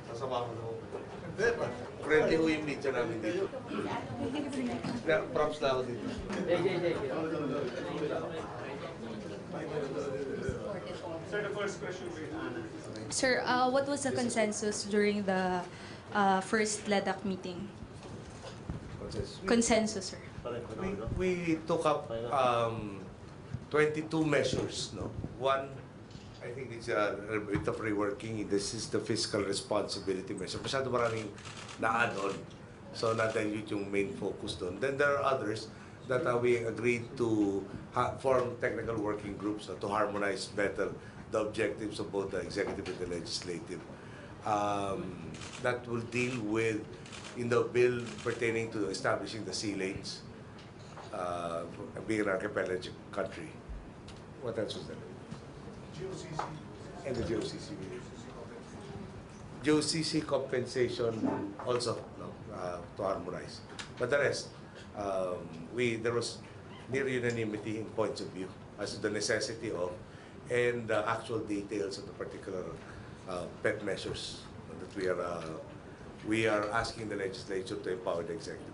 Kasama ko na ako. Friendly ho yung media namin dito. Props na ako dito. Sir, the first question for Anna. Sir, what was the consensus during the first LEDAC meeting? Consensus, sir. We took up 22 measures. No, one, I think it's a bit of reworking. This is the fiscal responsibility measure. Masyado maraming na-add on. So na-dilute yung main focus doon. Then there are others that we agreed to form technical working groups to harmonize better the objectives of both the executive and the legislative. That will deal with, in the bill pertaining to establishing the sea lanes, being an archipelagic country. What else was there? GOCC. And the GOCC. GOCC compensation also, no, to harmonize. But the rest, there was near unanimity in points of view as to the necessity of and the actual details of the particular pet measures that we are asking the legislature to empower the executive.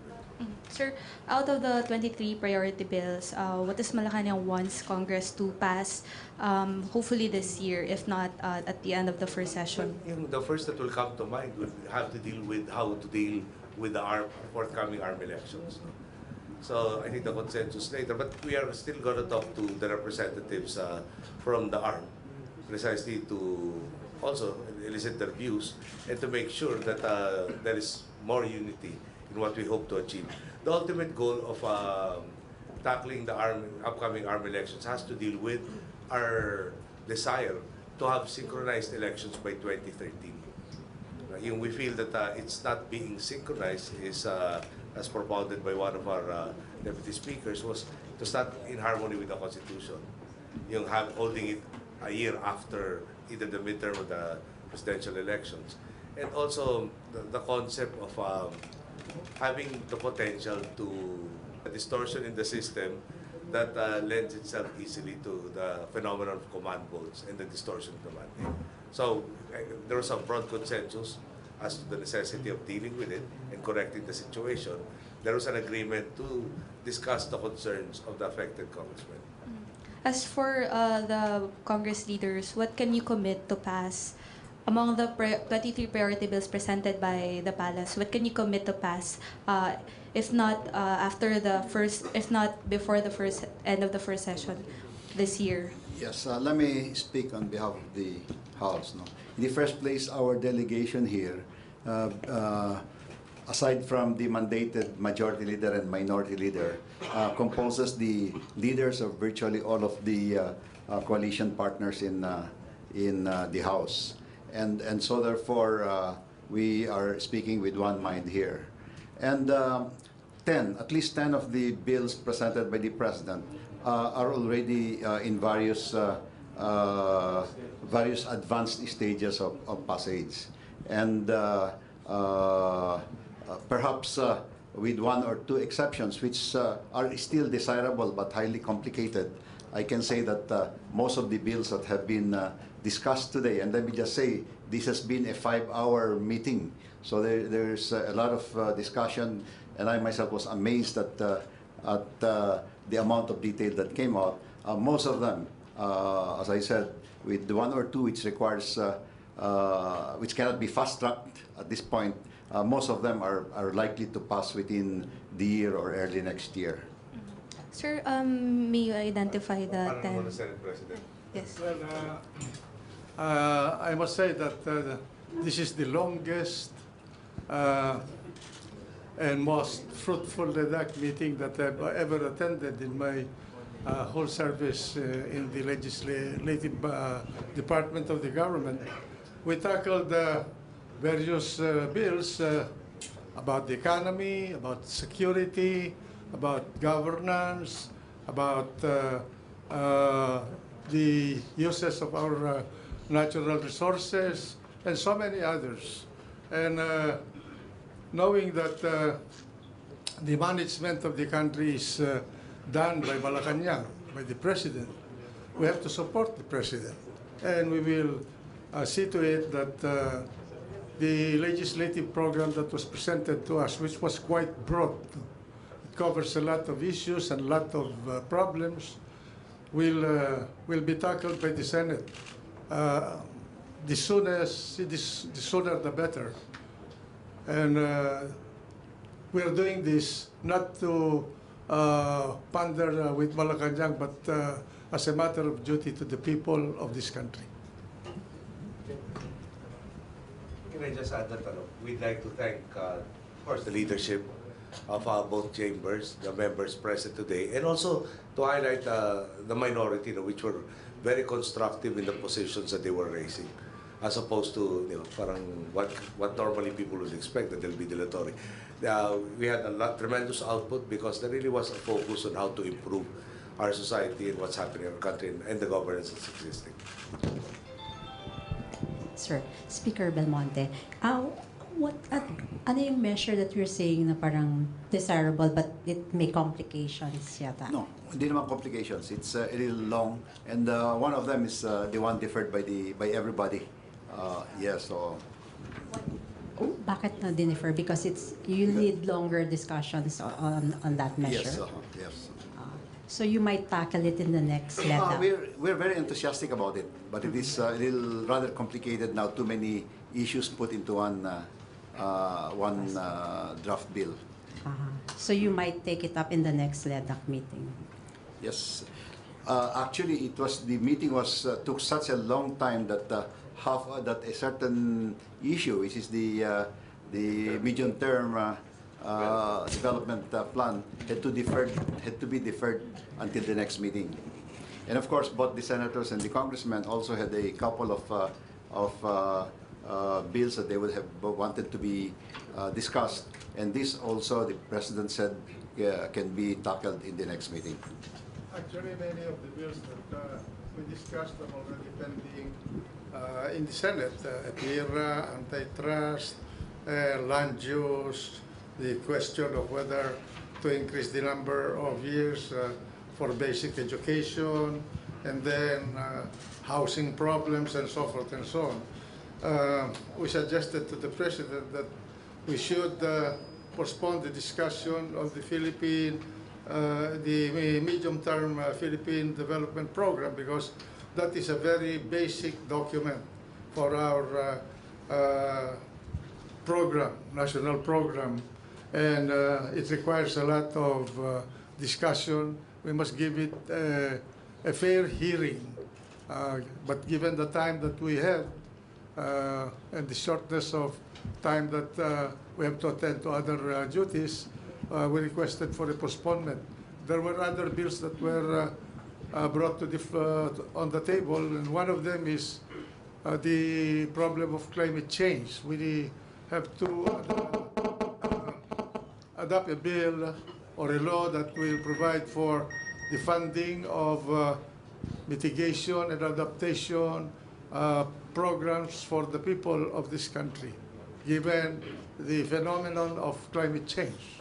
Sir, out of the 23 priority bills, what is Malacanang wants Congress to pass, hopefully this year, if not at the end of the first session? The first that will come to mind will have to deal with how to deal with the forthcoming ARM elections. No? So I think the consensus later, but we are still going to talk to the representatives from the ARM, precisely to also elicit their views and to make sure that there is more unity in what we hope to achieve. The ultimate goal of tackling the upcoming ARM elections has to deal with our desire to have synchronized elections by 2013. We feel that it's not being synchronized is as propounded by one of our deputy speakers, was to start in harmony with the Constitution. Holding it a year after either the midterm or the presidential elections. And also the concept of having the potential to a distortion in the system that lends itself easily to the phenomenon of command votes and the distortion of the mandate. So there was a broad consensus as to the necessity of dealing with it and correcting the situation. There was an agreement to discuss the concerns of the affected congressmen. As for the Congress leaders, what can you commit to pass among the 23 priority bills presented by the Palace? What can you commit to pass, if not if not before the end of the first session this year? Yes, let me speak on behalf of the House. No? In the first place, our delegation here, aside from the mandated majority leader and minority leader, composes the leaders of virtually all of the coalition partners in the House. And so therefore, we are speaking with one mind here. And at least 10 of the bills presented by the President are already in various advanced stages of passage. And perhaps with one or two exceptions, which are still desirable but highly complicated, I can say that most of the bills that have been discussed today, and let me just say, this has been a 5-hour meeting, so there's a lot of discussion, and I myself was amazed at the amount of detail that came out. Most of them, as I said, with the one or two which requires, which cannot be fast-tracked at this point, most of them are likely to pass within the year or early next year. Sir, may you identify the 10? Senate President. Yes. Well, I must say that this is the longest and most fruitful LEDAC meeting that I've ever attended in my whole service in the legislative department of the government. We tackled various bills about the economy, about security, about governance, about the uses of our natural resources, and so many others. And knowing that the management of the country is done by Malacanang, by the President, we have to support the President. And we will see to it that the legislative program that was presented to us, which was quite broad, it covers a lot of issues and a lot of problems, will be tackled by the Senate. The sooner the better. And we are doing this not to pander with Malacanang, but as a matter of duty to the people of this country. Can I just add that we'd like to thank, of course, the leadership of both chambers, the members present today, and also to highlight the minority, which were very constructive in the positions that they were raising, as opposed to parang what normally people would expect, that they'll be dilatory. We had tremendous output because there really was a focus on how to improve our society and what's happening in our country and the governance that's existing. Sir, Speaker Belmonte, ano yung measure that you're saying na parang desirable but it may complications yata? No, hindi naman complications. It's a little long, and one of them is the one deferred by everybody. Yes, so. Bakit na dinifer? Because you need longer discussions on that measure. Yes, yes. So you might tackle it in the next letter. We're very enthusiastic about it, but it is a little rather complicated now. Too many issues put into one draft bill. So you might take it up in the next LEDAC meeting. Yes, actually, the meeting took such a long time that that a certain issue, which is the medium-term development plan, had to be deferred until the next meeting. And of course, both the senators and the congressmen also had a couple of bills that they would have wanted to be discussed. And this also, the president said, can be tackled in the next meeting. Actually, many of the bills that we discussed are already pending in the Senate. PIRA, antitrust, land use, the question of whether to increase the number of years for basic education, and then housing problems and so forth and so on. We suggested to the President that we should postpone the discussion of the medium-term Philippine Development Program, because that is a very basic document for our national program, and it requires a lot of discussion. We must give it a fair hearing, but given the time that we have and the shortness of time that we have to attend to other duties, we requested for a postponement. There were other bills that were brought on the table, and one of them is the problem of climate change. We have to adopt a bill or a law that will provide for the funding of mitigation and adaptation programs for the people of this country, given the phenomenon of climate change.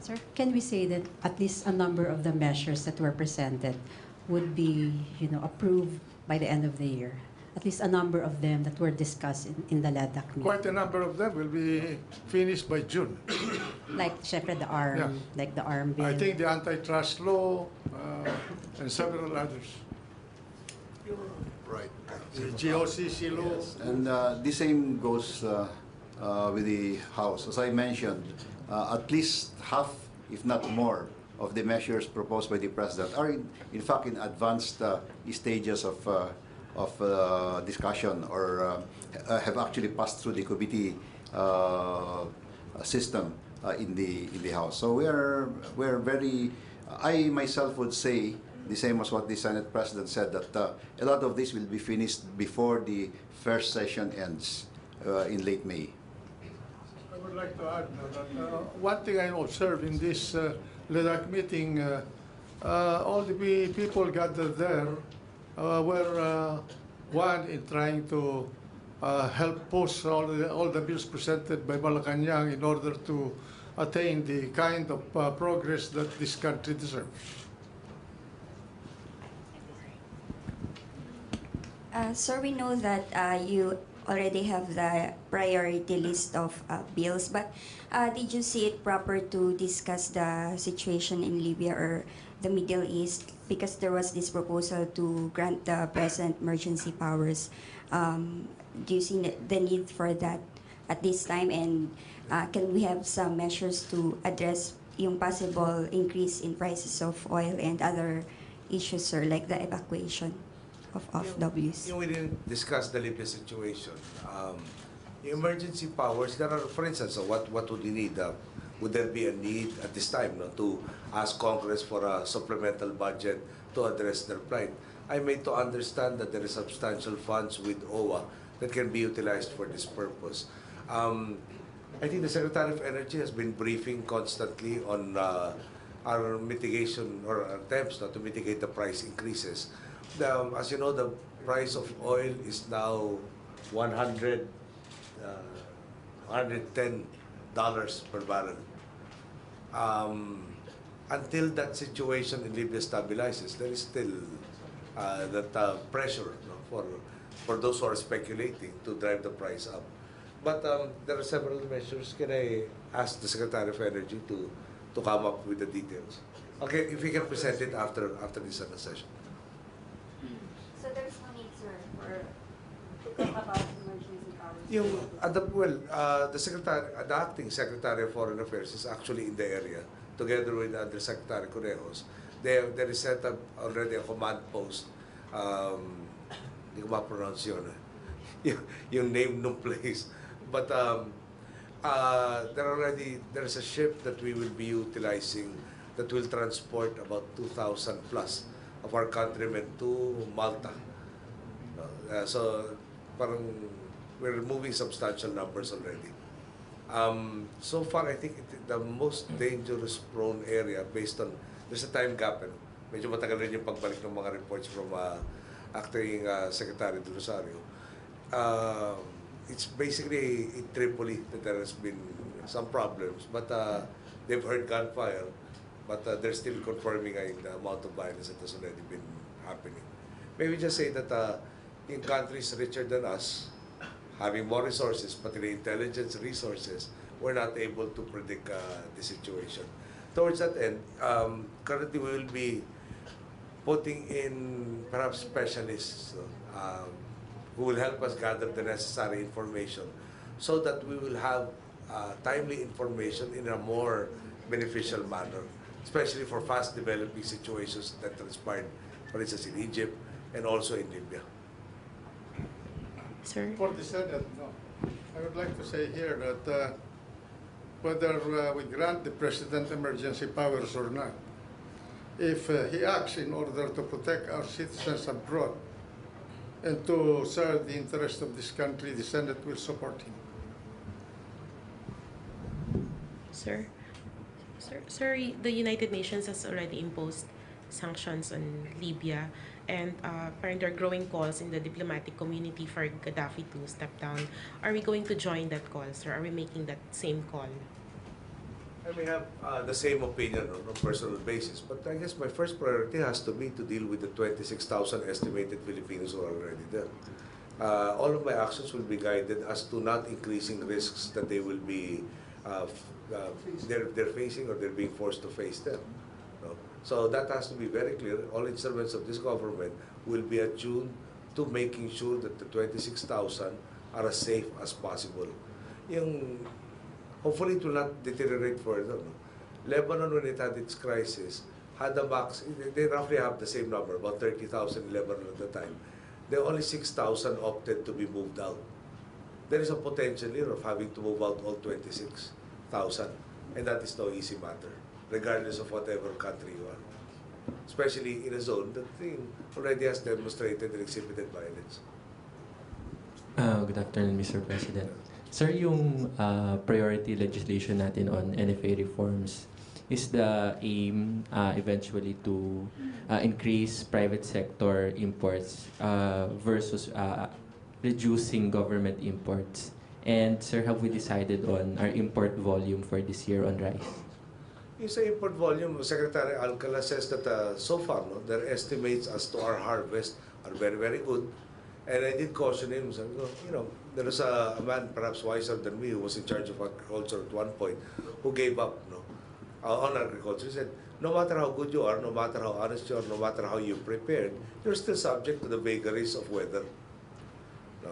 Sir, can we say that at least a number of the measures that were presented would be, approved by the end of the year? At least a number of them that were discussed in the LEDAC meeting. Quite a number of them will be finished by June. Like, syempre, the ARM, Yeah. like the ARM bill. I think the antitrust law and several others. Right. The GOCC law. Yes. And the same goes with the House. As I mentioned, at least half, if not more, of the measures proposed by the President are in fact in advanced stages of discussion, or have actually passed through the committee system in the House. So we're very. I myself would say the same as what the Senate President said, that a lot of this will be finished before the first session ends in late May. I would like to add that one thing I observed in this LEDAC meeting, all the people gathered there were one in trying to help push all the bills presented by Malacanang in order to attain the kind of progress that this country deserves. Sir, we know that you already have the priority list of bills, but did you see it proper to discuss the situation in Libya or the Middle East? Because there was this proposal to grant the President emergency powers. Do you see the need for that at this time? And can we have some measures to address yung possible increase in prices of oil and other issues, sir, like the evacuation of Ws? We didn't discuss the Libya situation. Yung emergency powers, there are, for instance, what would you need? Would there be a need at this time to ask Congress for a supplemental budget to address their plight? I made to understand that there is substantial funds with OWA that can be utilized for this purpose. I think the Secretary of Energy has been briefing constantly on our mitigation or attempts to mitigate the price increases. As you know, the price of oil is now $110 per barrel. Until that situation in Libya stabilizes, there is still that pressure for those who are speculating to drive the price up. But there are several measures. Can I ask the Secretary of Energy to come up with the details? Okay, if we can present it after this session. So there's no need, sir, to talk about emergency powers? The acting Secretary of Foreign Affairs is actually in the area, together with Undersecretary Correjos. There is set up already a command post. Hindi ko ma-pronounce yun. Yung name ng place. But there's a ship that we will be utilizing that will transport about 2,000 plus of our countrymen to Malta. So parang we're moving substantial numbers already. So far, I think the most dangerous prone area based on, there's a time gap. Medyo matagal rin yung pagbalik ng mga reports from acting Secretary de Rosario. It's basically in Tripoli that there has been some problems, but they've heard gunfire, but they're still confirming the amount of violence that has already been happening. Maybe just say that in countries richer than us, having more resources, particularly intelligence resources, we're not able to predict the situation. Towards that end, currently we will be putting in perhaps specialists who will help us gather the necessary information so that we will have timely information in a more beneficial manner, especially for fast developing situations that transpired, for instance, in Egypt and also in Libya. Sir? For the Senate, no. I would like to say here that whether we grant the President emergency powers or not, if he acts in order to protect our citizens abroad and to serve the interest of this country, the Senate will support him. Sir, the United Nations has already imposed sanctions on Libya, and apparently there are growing calls in the diplomatic community for Gaddafi to step down. Are we going to join that call, sir? Are we making that same call? I may have the same opinion on a personal basis, but I guess my first priority has to be to deal with the 26,000 estimated Filipinos who are already there. All of my actions will be guided as to not increasing risks that they will be they're facing or they're being forced to face them. No? So that has to be very clear. All instruments of this government will be attuned to making sure that the 26,000 are as safe as possible. Hopefully it will not deteriorate further. No? Lebanon, when it had its crisis, had a max, they roughly have the same number, about 30,000 in Lebanon at the time. There only 6,000 opted to be moved out. There is a potential here of having to move out all 26,000, and that is no easy matter, regardless of whatever country you are. Especially in a zone that already has demonstrated and exhibited violence. Good afternoon, Mr. President. Sir, yung priority legislation natin on NFA reforms, is the aim eventually to increase private sector imports versus reducing government imports? And sir, have we decided on our import volume for this year on rice? Yung sa import volume, Secretary Alcala says that so far, their estimates as to our harvest are very, very good. And I did caution him, sabi ko, there was a man perhaps wiser than me who was in charge of agriculture at one point who gave up on agriculture. He said, no matter how good you are, no matter how honest you are, no matter how you prepared, you're still subject to the vagaries of weather.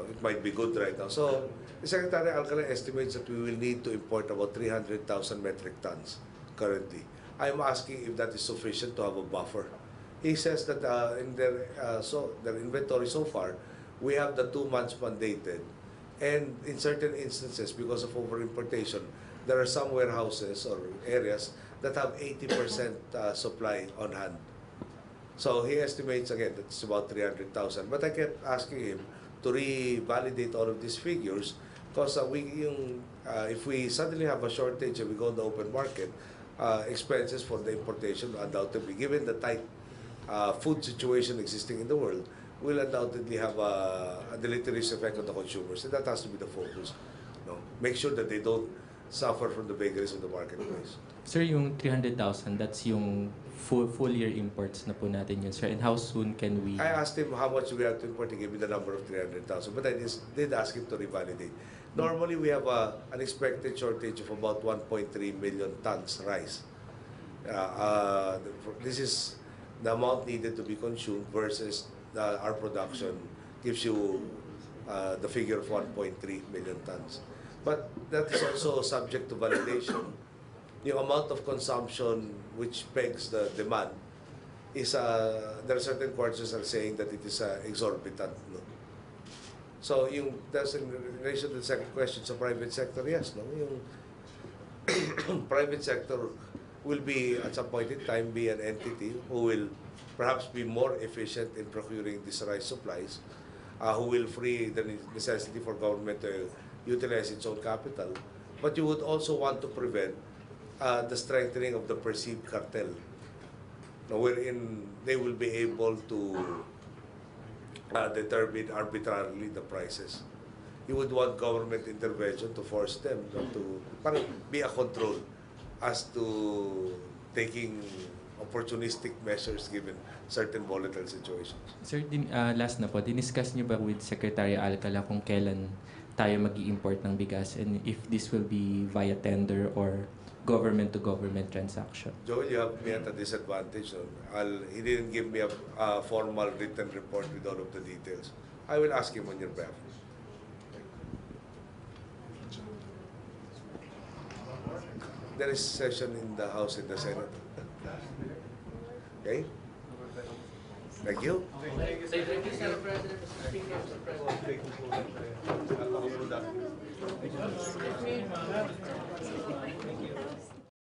It might be good right now. So, Secretary Alcala estimates that we will need to import about 300,000 metric tons currently. I'm asking if that is sufficient to have a buffer. He says that in their inventory so far, we have the 2 months mandated. And in certain instances, because of over-importation, there are some warehouses or areas that have 80% supply on hand. So he estimates, again, that's about 300,000. But I kept asking him to revalidate all of these figures because if we suddenly have a shortage and we go in the open market, expenses for the importation undoubtedly, given the tight food situation existing in the world, will undoubtedly have a deleterious effect on the consumers. And that has to be the focus. Make sure that they don't suffer from the vagaries of the marketplace. Sir, yung 300,000, that's yung full year imports na po natin yun, sir. And how soon can we... I asked him how much we have to import. He gave me the number of 300,000. But I did ask him to revalidate. Normally, we have an expected shortage of about 1.3 million tons rice. This is the amount needed to be consumed versus our production gives you the figure of 1.3 million tons. But that is also subject to validation. The amount of consumption which pegs the demand is, there are certain quarters that are saying that it is exorbitant. So that's in relation to the second question sa private sector, yes. Yung private sector will be, at some point in time, be an entity who will perhaps be more efficient in procuring these rice supplies, who will free the necessity for government to utilize its own capital. But you would also want to prevent the strengthening of the perceived cartel, wherein they will be able to determine arbitrarily the prices. You would want government intervention to force them to be a control as to taking opportunistic measures given certain volatile situations. Sir, last na po, diniscuss niyo ba with Secretary Alcala kung kailan tayo mag-i-import ng bigas and if this will be via tender or government-to-government transaction? Joel, you have me at a disadvantage. He didn't give me a formal written report with all of the details. I will ask him on your behalf. There is session in the House and the Senate. Okay? Thank you. Thank you, Sir President. Speaker, Sir President.